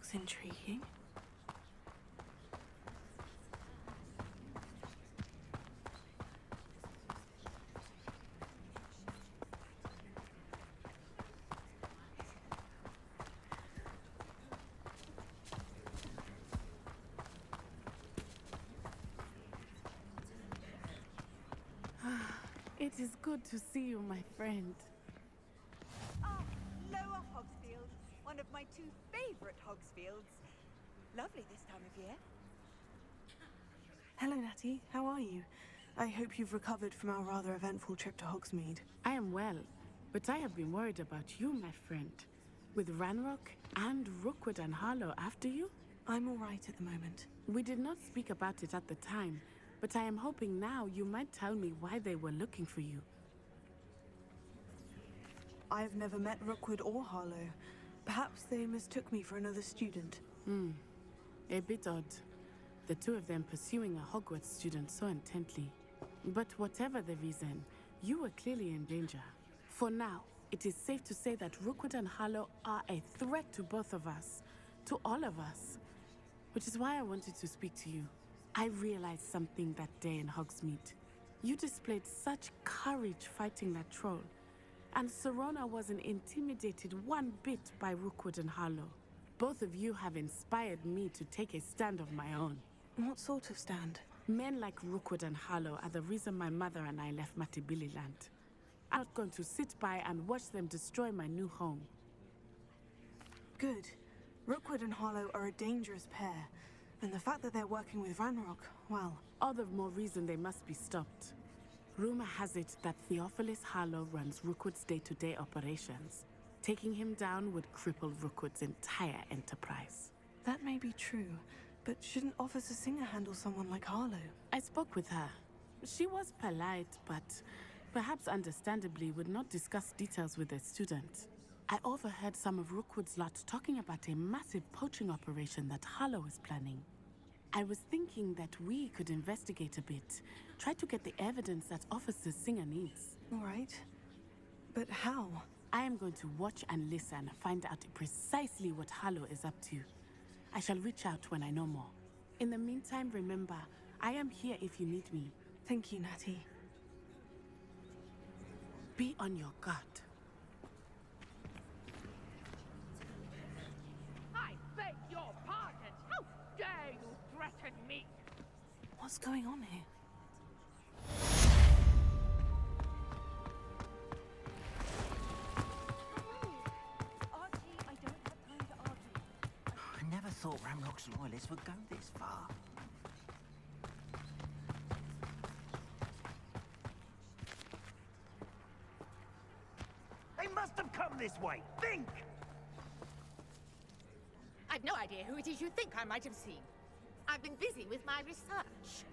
looks intriguing. It is good to see you, my friend. Ah, Lower Hogsfield, one of my two favorite Hogsfields. Lovely this time of year. Hello, Natty. How are you? I hope you've recovered from our rather eventful trip to Hogsmeade. I am well, but I have been worried about you, my friend. With Ranrock and Rookwood and Harlow after you? I'm all right at the moment. We did not speak about it at the time, but I am hoping now you might tell me why they were looking for you. I've never met Rookwood or Harlow. Perhaps they mistook me for another student. A bit odd. The two of them pursuing a Hogwarts student so intently. But whatever the reason, you were clearly in danger. For now, it is safe to say that Rookwood and Harlow are a threat to both of us. To all of us. Which is why I wanted to speak to you. I realized something that day in Hogsmeade. You displayed such courage fighting that troll. And Serona wasn't intimidated one bit by Rookwood and Harlow. Both of you have inspired me to take a stand of my own. What sort of stand? Men like Rookwood and Harlow are the reason my mother and I left Matibililand. I'm not going to sit by and watch them destroy my new home. Good. Rookwood and Harlow are a dangerous pair. And the fact that they're working with Ranrock, well... All the more reason they must be stopped. Rumor has it that Theophilus Harlow runs Rookwood's day-to-day operations. Taking him down would cripple Rookwood's entire enterprise. That may be true, but shouldn't Officer Singer handle someone like Harlow? I spoke with her. She was polite, but perhaps understandably would not discuss details with a student. I overheard some of Rookwood's lot talking about a massive poaching operation that Harlow is planning. I was thinking that we could investigate a bit, try to get the evidence that Officer Singer needs. All right. But how? I am going to watch and listen, find out precisely what Harlow is up to. I shall reach out when I know more. In the meantime, remember, I am here if you need me. Thank you, Natty. Be on your guard. I beg your pardon. How dare you threaten me? What's going on here? Archie, I don't have time to argue. I never thought Ranrock's loyalists would go this far. They must have come this way. Think! I've no idea who it is you think I might have seen. I've been busy with my research.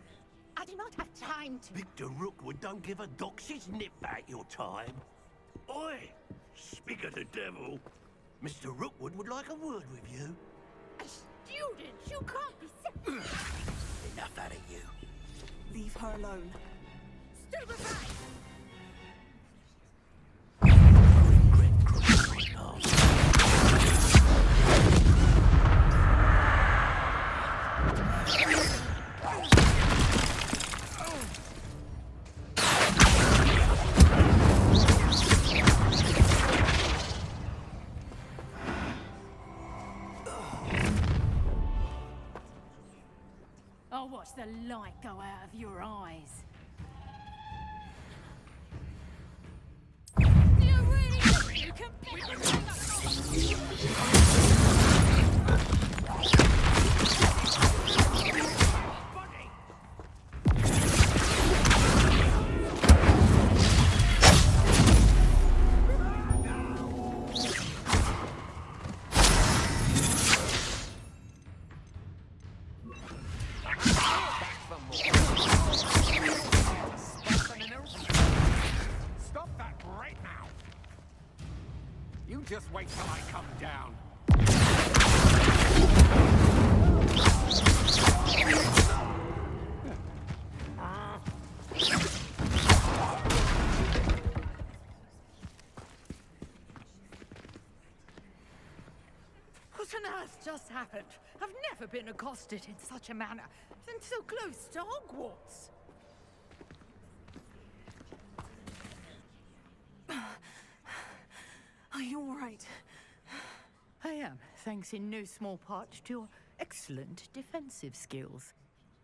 I do not have time to... Victor Rookwood don't give a doxy's nip back your time. Oi! Speak of the devil. Mr. Rookwood would like a word with you. A student? You can't be serious. Enough out of you. Leave her alone. Stay aside! I'll watch the light go out of your eyes. Do you really think you can beat me? Stop that right now! You just wait till I come down. What's on earth just happened? I've never been accosted in such a manner, and so close to Hogwarts. Are you all right? I am, thanks in no small part to your excellent defensive skills.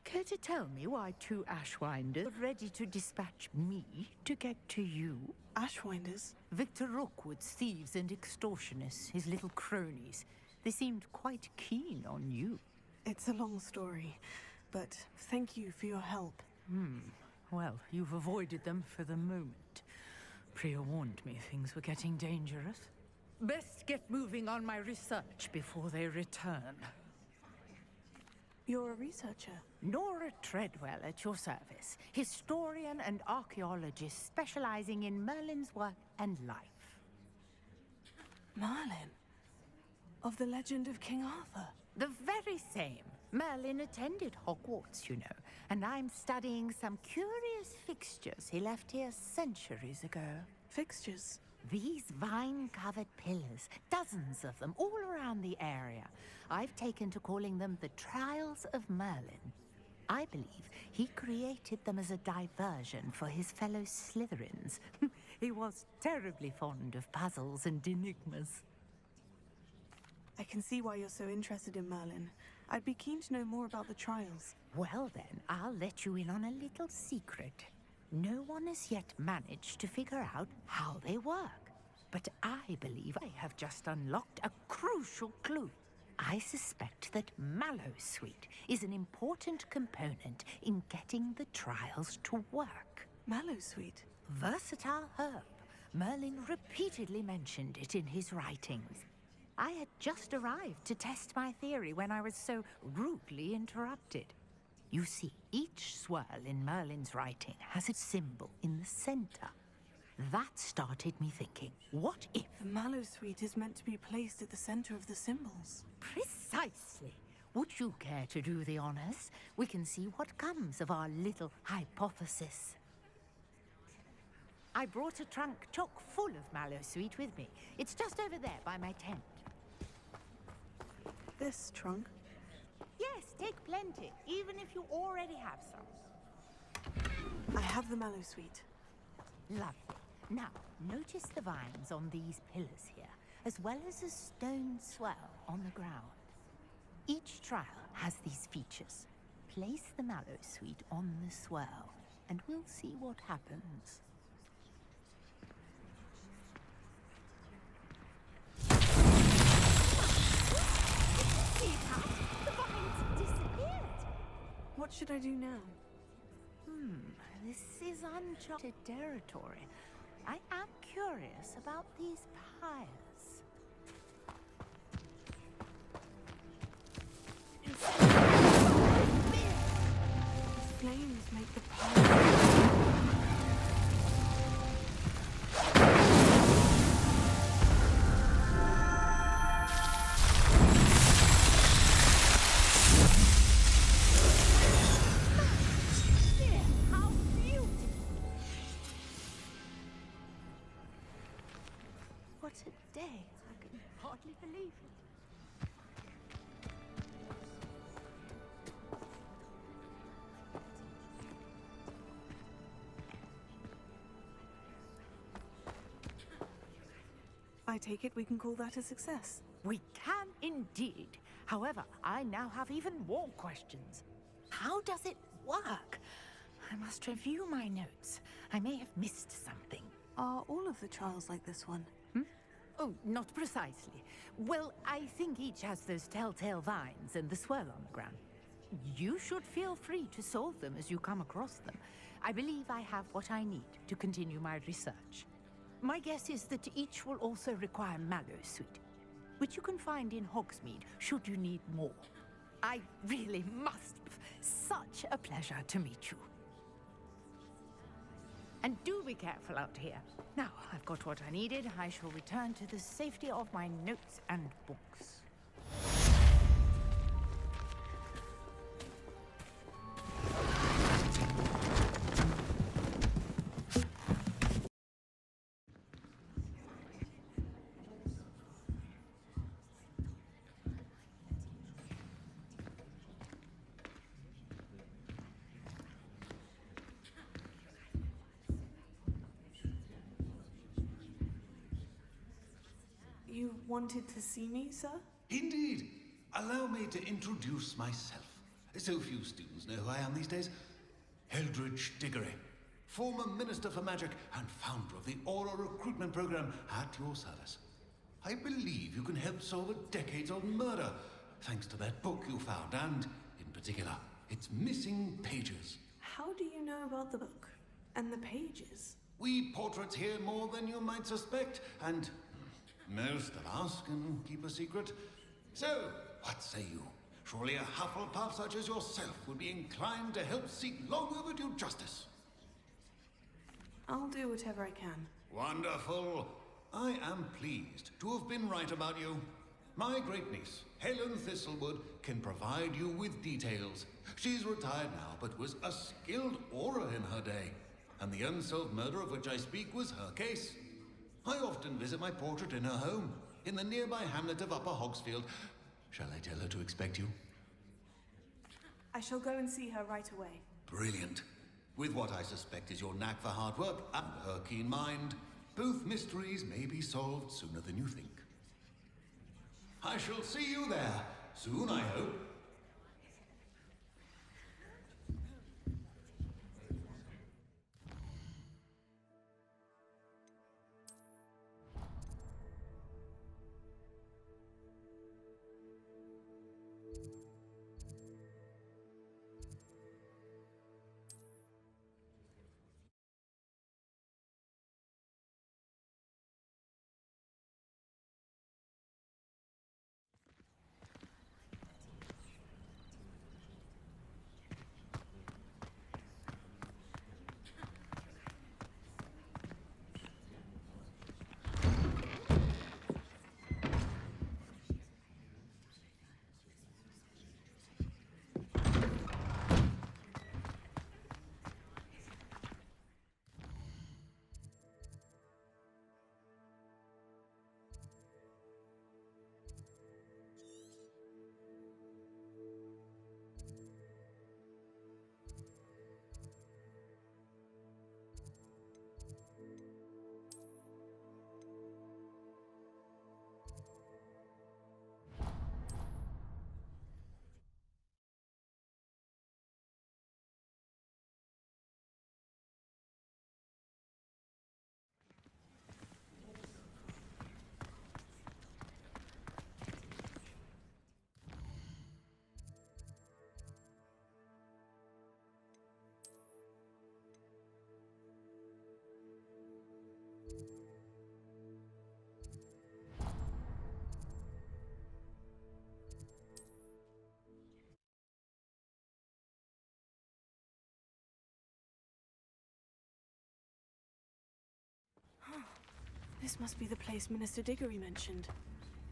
Care to tell me why two Ashwinders are ready to dispatch me to get to you? Ashwinders? Victor Rookwood's thieves and extortionists, his little cronies. They seemed quite keen on you. It's a long story, but thank you for your help. Well, you've avoided them for the moment. Priya warned me things were getting dangerous. Best get moving on my research before they return. You're a researcher? Nora Treadwell at your service. Historian and archaeologist specializing in Merlin's work and life. Merlin? Of the legend of King Arthur? The very same. Merlin attended Hogwarts, you know, and I'm studying some curious fixtures he left here centuries ago. Fixtures? These vine-covered pillars, dozens of them, all around the area. I've taken to calling them the Trials of Merlin. I believe he created them as a diversion for his fellow Slytherins. He was terribly fond of puzzles and enigmas. I can see why you're so interested in Merlin. I'd be keen to know more about the trials. Well then, I'll let you in on a little secret. No one has yet managed to figure out how they work. But I believe I have just unlocked a crucial clue. I suspect that Mallowsweet is an important component in getting the trials to work. Mallowsweet? Versatile herb. Merlin repeatedly mentioned it in his writings. I had just arrived to test my theory when I was so rudely interrupted. You see, each swirl in Merlin's writing has a symbol in the center. That started me thinking, what if... The Mallowsweet is meant to be placed at the center of the symbols. Precisely. Would you care to do the honors? We can see what comes of our little hypothesis. I brought a trunk chock full of Mallowsweet with me. It's just over there by my tent. This trunk? Yes, take plenty, even if you already have some. I have the Mallowsweet. Lovely. Now, notice the vines on these pillars here, as well as a stone swell on the ground. Each trial has these features. Place the Mallowsweet on the swell, and we'll see what happens. What should I do now? This is uncharted territory. I am curious about these pyres. The flames make the pyre. What a day. I can hardly believe it. I take it we can call that a success. We can indeed. However, I now have even more questions. How does it work? I must review my notes. I may have missed something. Are all of the trials like this one? Oh, not precisely. Well, I think each has those telltale vines and the swirl on the ground. You should feel free to solve them as you come across them. I believe I have what I need to continue my research. My guess is that each will also require Mallowsweet, which you can find in Hogsmeade should you need more. I really must. Such a pleasure to meet you. And do be careful out here. Now, I've got what I needed. I shall return to the safety of my notes and books. You wanted to see me, sir? Indeed. Allow me to introduce myself. So few students know who I am these days. Eldritch Diggory, former Minister for Magic and founder of the Auror recruitment program at your service. I believe you can help solve a decades-old murder, thanks to that book you found, and, in particular, its missing pages. How do you know about the book? And the pages? We portraits hear more than you might suspect, and most of us can keep a secret. So, what say you? Surely a Hufflepuff such as yourself would be inclined to help seek long overdue justice. I'll do whatever I can. Wonderful. I am pleased to have been right about you. My great niece, Helen Thistlewood, can provide you with details. She's retired now, but was a skilled Auror in her day. And the unsolved murder of which I speak was her case. I often visit my portrait in her home, in the nearby hamlet of Upper Hogsfield. Shall I tell her to expect you? I shall go and see her right away. Brilliant. With what I suspect is your knack for hard work and her keen mind, both mysteries may be solved sooner than you think. I shall see you there, soon I hope. This must be the place Minister Diggory mentioned.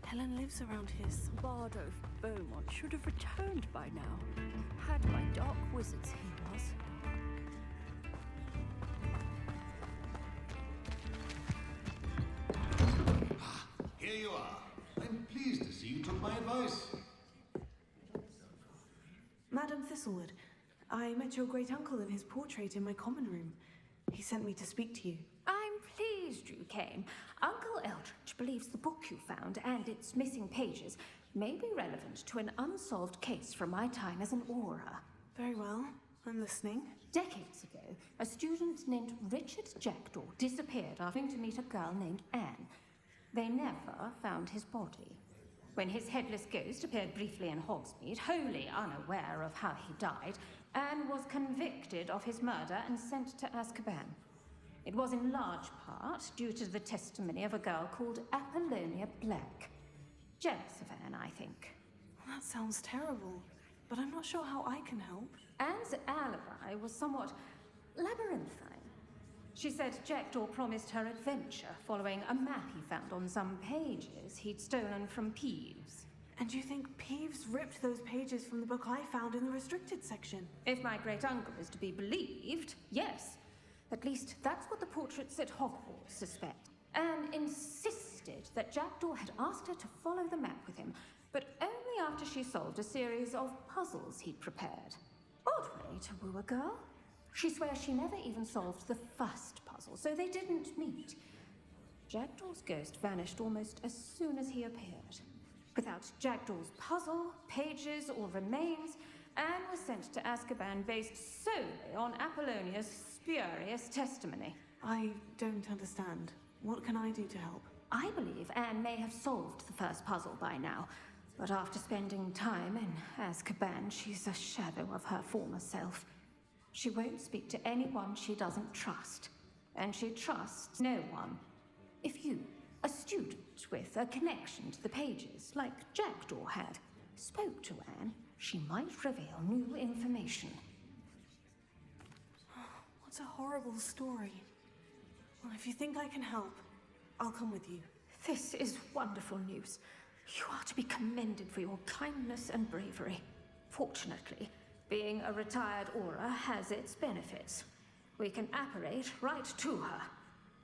Helen lives around here. Bardo Beaumont should have returned by now. Had by dark wizards he was. Here you are. I'm pleased to see you took my advice. Madam Thistlewood, I met your great-uncle in his portrait in my common room. He sent me to speak to you. I'm pleased you came. Uncle Eldritch believes the book you found and its missing pages may be relevant to an unsolved case from my time as an Auror. Very well. I'm listening. Decades ago, a student named Richard Jackdaw disappeared after to meet a girl named Anne. They never found his body. When his headless ghost appeared briefly in Hogsmeade, wholly unaware of how he died, Anne was convicted of his murder and sent to Azkaban. It was in large part due to the testimony of a girl called Apollonia Black. Jealous of Anne, I think. That sounds terrible, but I'm not sure how I can help. Anne's alibi was somewhat labyrinthine. She said Jackdaw promised her adventure following a map he found on some pages he'd stolen from Peeves. And you think Peeves ripped those pages from the book I found in the restricted section? If my great-uncle is to be believed, yes. At least that's what the portraits at Hogwarts suspect. Anne insisted that Jackdaw had asked her to follow the map with him, but only after she solved a series of puzzles he'd prepared. Odd way to woo a girl. She swears she never even solved the first puzzle, so they didn't meet. Jackdaw's ghost vanished almost as soon as he appeared. Without Jackdaw's puzzle, pages, or remains, Anne was sent to Azkaban based solely on Apollonia's spurious testimony. I don't understand. What can I do to help? I believe Anne may have solved the first puzzle by now, but after spending time in Azkaban, she's a shadow of her former self. She won't speak to anyone she doesn't trust, and she trusts no one. If you, a student with a connection to the pages, like Jackdaw had, spoke to Anne, she might reveal new information. What a horrible story. Well, if you think I can help, I'll come with you. This is wonderful news. You are to be commended for your kindness and bravery. Fortunately, being a retired Auror has its benefits. We can apparate right to her.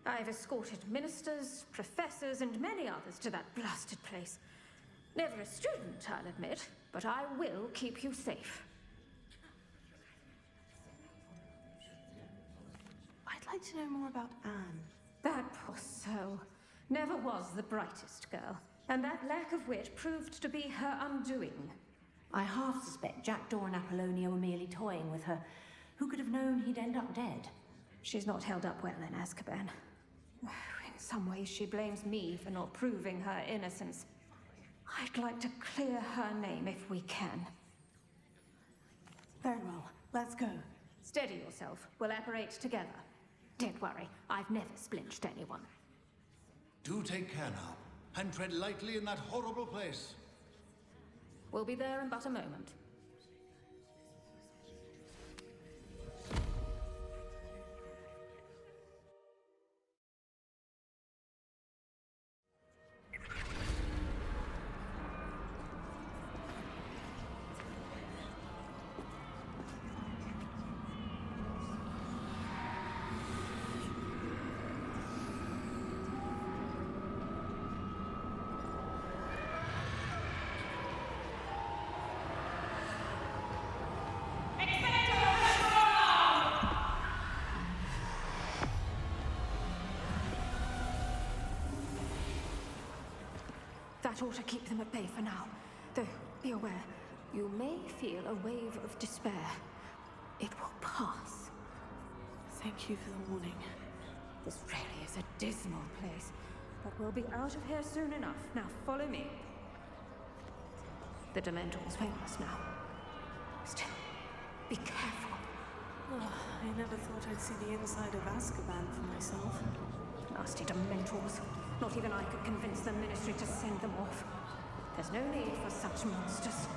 I've escorted ministers, professors, and many others to that blasted place. Never a student, I'll admit, but I will keep you safe. I'd like to know more about Anne. That poor soul never was the brightest girl, and that lack of wit proved to be her undoing. I half suspect Jackdaw and Apollonia were merely toying with her. Who could have known he'd end up dead? She's not held up well in Azkaban. In some ways, she blames me for not proving her innocence. I'd like to clear her name if we can. Very well. Let's go. Steady yourself. We'll apparate together. Don't worry, I've never splinched anyone. Do take care now, and tread lightly in that horrible place. We'll be there in but a moment. That ought to keep them at bay for now. Though, be aware, you may feel a wave of despair. It will pass. Thank you for the warning. This really is a dismal place, but we'll be out of here soon enough. Now, follow me. The Dementor's famous now. Still, be careful. Oh, I never thought I'd see the inside of Azkaban for myself. Nasty Dementors. Not even I could convince the Ministry to send them off. There's no need for such monsters.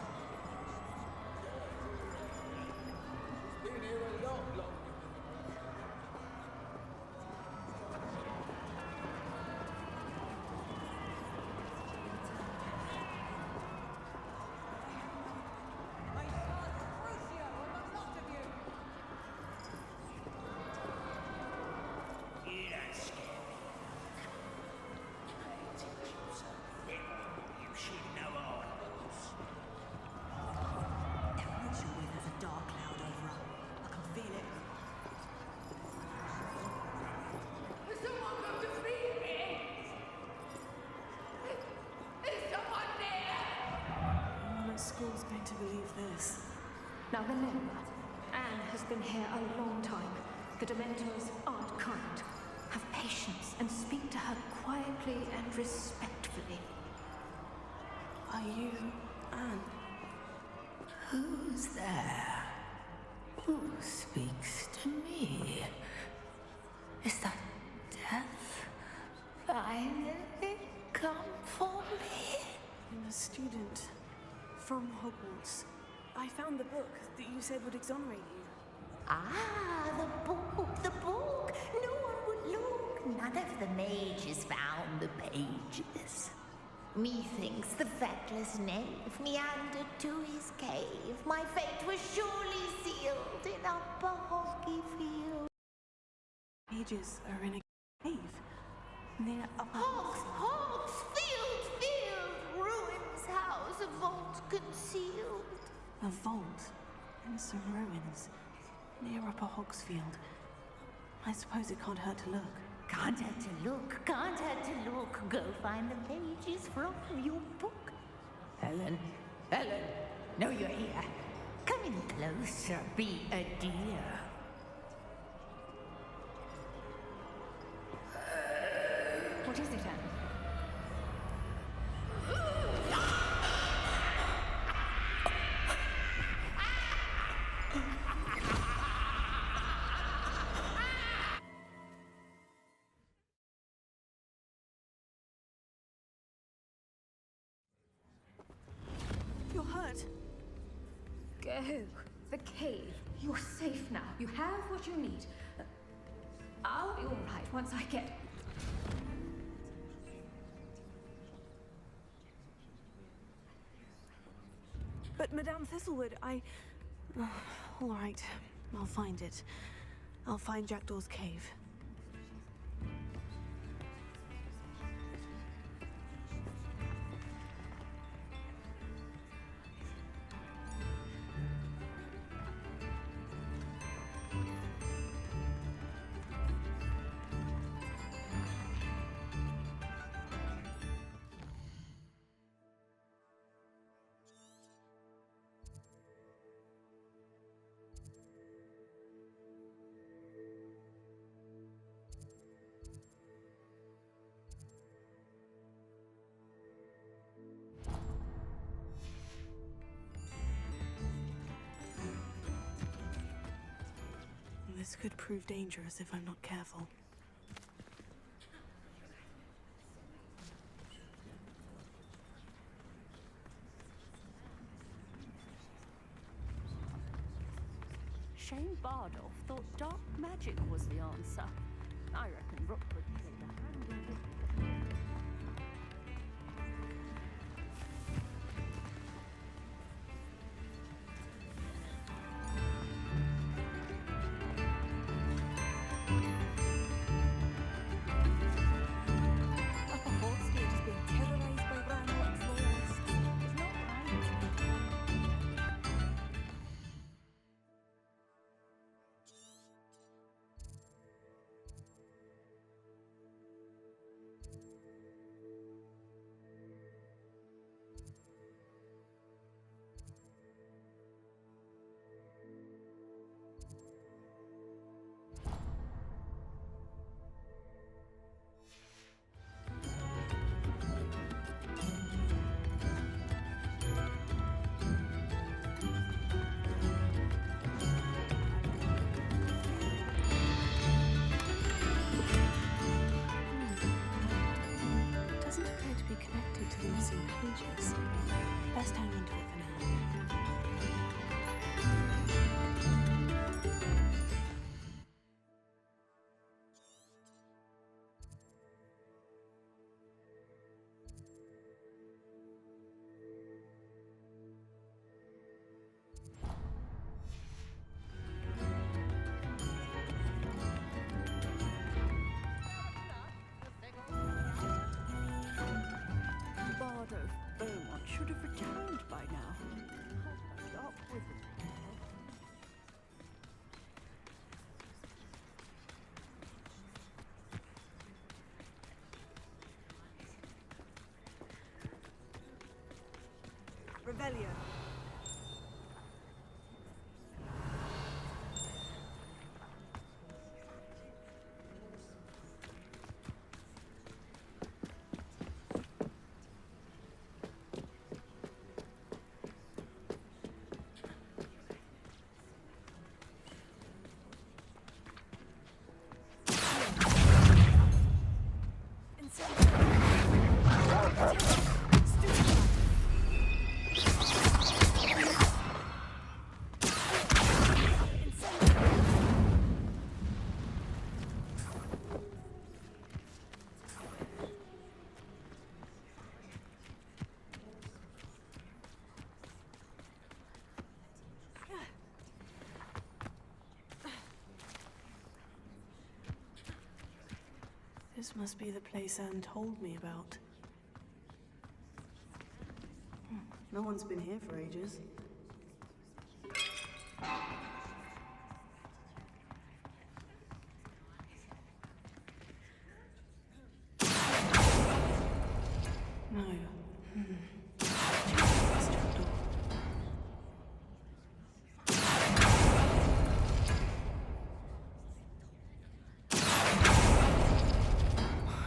School's going to believe this. Now remember, Anne has been here a long time. The Dementors aren't kind. Have patience and speak to her quietly and respectfully. Are you Anne? Who's there? Who speaks to me? Is that death finally come for me? I'm a student from Hogwarts. I found the book that you said would exonerate you. Ah, the book, the book. No one would look. None of the mages found the pages. Methinks the feckless knave meandered to his cave. My fate was surely sealed in Upper Hogsfield. Pages are in a cave near Upper Hogsfield field, ruins house, a vault concealed. A vault in some ruins near Upper Hogsfield. I suppose it can't hurt to look. Can't hurt to look, can't hurt to look. Go find the pages from your book. Helen, Helen, no, you're here. Come in closer, be a dear. What is it, Anne? You're hurt. Go. The cave. You're safe now. You have what you need. I'll be all right once I get... But Madame Thistlewood, all right, I'll find it. I'll find Jackdaw's cave. This could prove dangerous if I'm not careful. Shane Bardolph thought dark magic was the answer. I reckon Rookwood played a hand in it. Upper Hogsfield is being terrorized by grandniece loyalists. It's not right. Doesn't appear to be connected to the missing pages. Best hang on to it for now. Bardolph Beaumont should have returned by now. Dark wizard. Revelio. This must be the place Anne told me about. No one's been here for ages. No. This Jackdaw.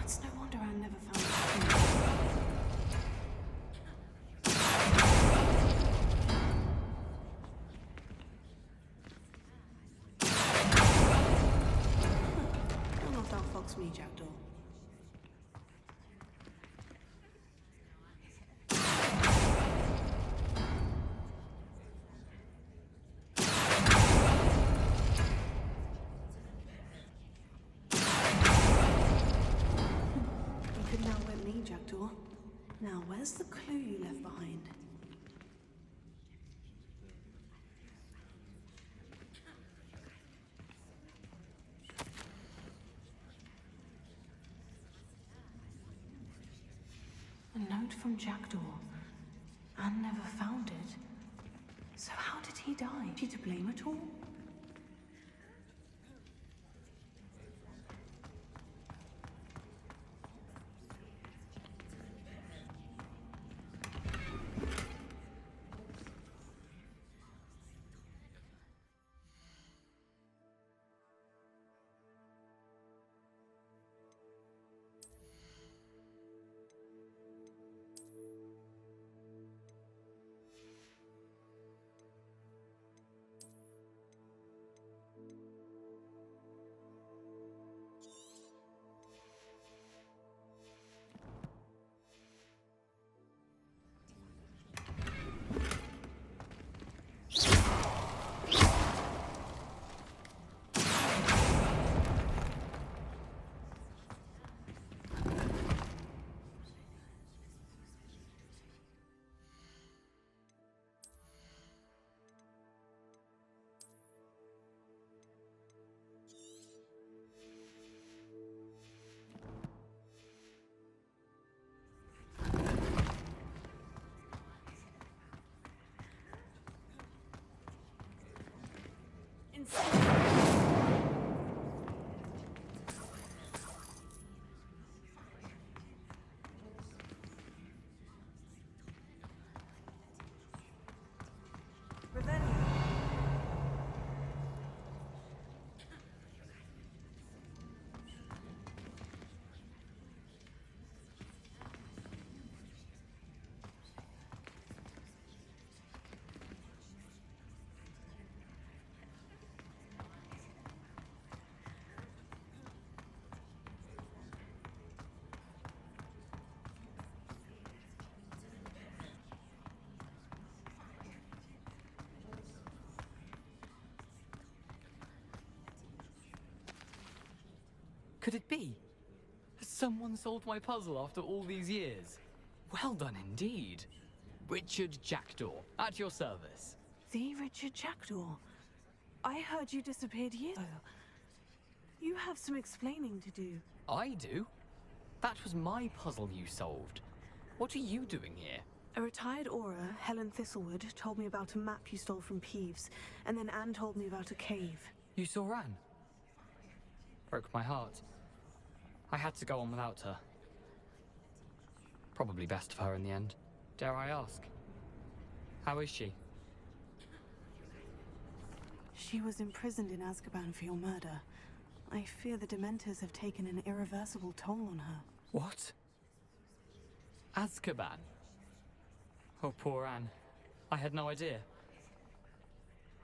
It's no wonder Anne never found it. Don't know if that fox me, Jackdaw. You could now whip me, Jackdaw. Now, where's the clue you left behind? A note from Jackdaw. Anne never found it. So how did he die? Is she to blame at all? Could it be? Has someone solved my puzzle after all these years? Well done indeed. Richard Jackdaw, at your service. The Richard Jackdaw. I heard you disappeared years ago. You have some explaining to do. I do? That was my puzzle you solved. What are you doing here? A retired Auror, Helen Thistlewood, told me about a map you stole from Peeves, and then Anne told me about a cave. You saw Anne? Broke my heart. I had to go on without her. Probably best of her in the end. Dare I ask? How is she? She was imprisoned in Azkaban for your murder. I fear the Dementors have taken an irreversible toll on her. What? Azkaban? Oh, poor Anne. I had no idea.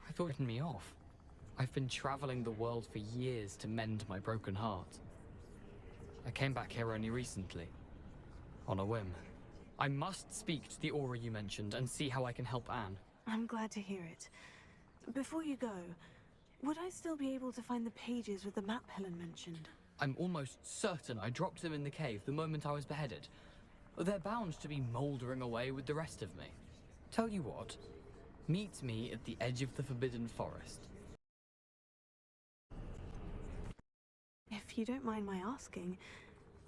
I thought it written me off. I've been traveling the world for years to mend my broken heart. I came back here only recently, on a whim. I must speak to the Auror you mentioned and see how I can help Anne. I'm glad to hear it. Before you go, would I still be able to find the pages with the map Helen mentioned? I'm almost certain I dropped them in the cave the moment I was beheaded. They're bound to be mouldering away with the rest of me. Tell you what, meet me at the edge of the Forbidden Forest. If you don't mind my asking,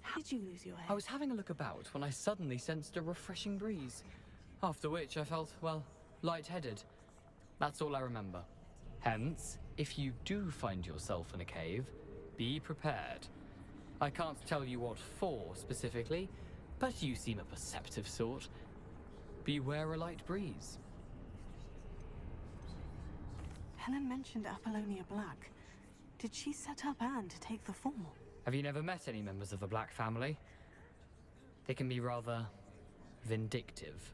how did you lose your head? I was having a look about when I suddenly sensed a refreshing breeze. After which I felt, well, lightheaded. That's all I remember. Hence, if you do find yourself in a cave, be prepared. I can't tell you what for specifically, But you seem a perceptive sort. Beware a light breeze. Helen mentioned Apollonia Black. Did she set up Anne to take the fall? Have you never met any members of the Black family? They can be rather vindictive.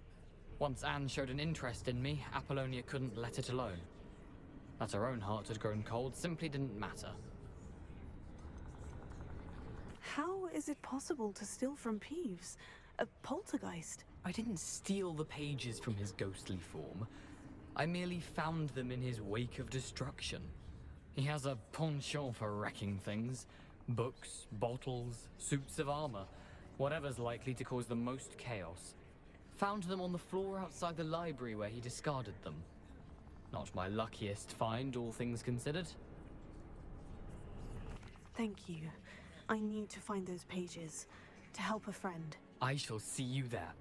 Once Anne showed an interest in me, Apollonia couldn't let it alone. That her own heart had grown cold simply didn't matter. How is it possible to steal from Peeves? A poltergeist? I didn't steal the pages from his ghostly form. I merely found them in his wake of destruction. He has a penchant for wrecking things. Books, bottles, suits of armor. Whatever's likely to cause the most chaos. Found them on the floor outside the library where he discarded them. Not my luckiest find, all things considered. Thank you. I need to find those pages to help a friend. I shall see you there.